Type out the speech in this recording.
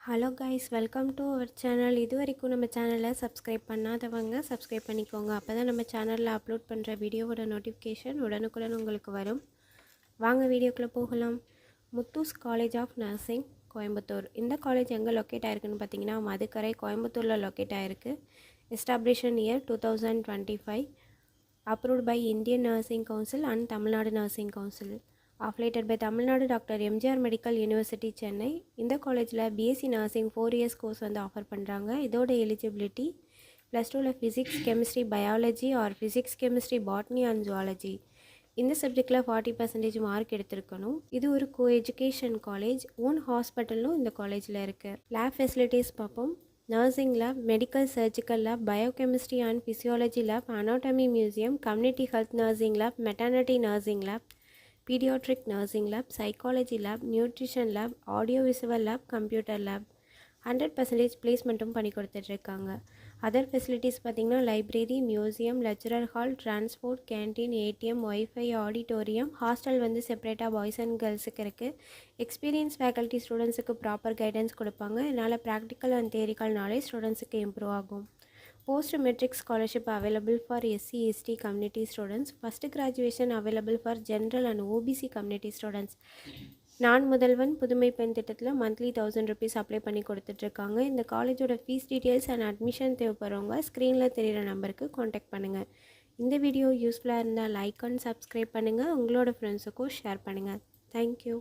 Hello guys, welcome to our channel. இது வரைக்கும் நம்ம சேனலை சப்ஸ்கிரைப் பண்ணாதவங்க சப்ஸ்கிரைப் பண்ணிக்கோங்க. அப்போ தான் நம்ம சேனலில் அப்லோட் பண்ணுற வீடியோவோட நோட்டிஃபிகேஷன் உடனுக்குடன் உங்களுக்கு வரும். வாங்க வீடியோக்குள்ளே போகலாம். Muthus college of nursing, Coimbatore. இந்த காலேஜ் எங்கே லொக்கேட் ஆகிருக்குன்னு பார்த்தீங்கன்னா மதுக்கரை, கோயம்புத்தூரில் லொக்கேட் ஆகிருக்கு. Establishment year 2025. Approved by Indian nursing council and Tamil Nadu nursing council. affiliated by Tamil Nadu doctor MGR medical university Chennai. இந்த காலேஜில் பிஎஸ்சி நர்சிங் 4 இயர்ஸ் கோர்ஸ் வந்து ஆஃபர் பண்ணுறாங்க. இதோட eligibility +2 physics chemistry biology or physics chemistry botany and zoology இந்த சப்ஜெக்டில் 40% mark எடுத்திருக்கணும். இது ஒரு கோ எஜுகேஷன் காலேஜ். ஓன் ஹாஸ்பிட்டலும் இந்த காலேஜில் இருக்குது. லேப் ஃபெசிலிட்டிஸ் பார்ப்போம். Nursing lab, medical surgical lab, biochemistry and physiology lab, anatomy museum, community health nursing lab, maternity nursing lab, paediatric nursing lab, psychology lab, nutrition lab, audio visual lab, computer lab. 100% பிளேஸ்மெண்ட்டும் பண்ணி கொடுத்துட்ருக்காங்க. Other facilities பார்த்திங்கன்னா library, museum, lecturer hall, transport, canteen, ATM, wifi, auditorium. Hostel வந்து செப்பரேட்டாக boys and கேர்ள்ஸுக்கு இருக்குது. Experience faculty ஸ்டூடெண்ட்ஸுக்கு proper guidance கொடுப்பாங்க. இதனால் practical and தியரிக்கல் knowledge ஸ்டூடெண்ட்ஸுக்கு இம்ப்ரூவ் ஆகும். Post metric scholarship available for SC/ST community students. First graduation available for general and OBC community students. நான் முதல்வன் புதுமை பெண் திட்டத்தில் மந்த்லி 1000 rupees அப்ளை பண்ணி கொடுத்துட்ருக்காங்க. இந்த காலேஜோட ஃபீஸ் டீட்டெயில்ஸ் அண்ட் அட்மிஷன் தேவைப்படுறவங்க ஸ்க்ரீனில் தெரிகிற நம்பருக்கு காண்டாக்ட் பண்ணுங்கள். இந்த வீடியோ யூஸ்ஃபுல்லாக இருந்தால் லைக் அண்ட் சப்ஸ்கிரைப் பண்ணுங்கள். உங்களோட ஃப்ரெண்ட்ஸுக்கும் ஷேர் பண்ணுங்கள். தேங்க்யூ.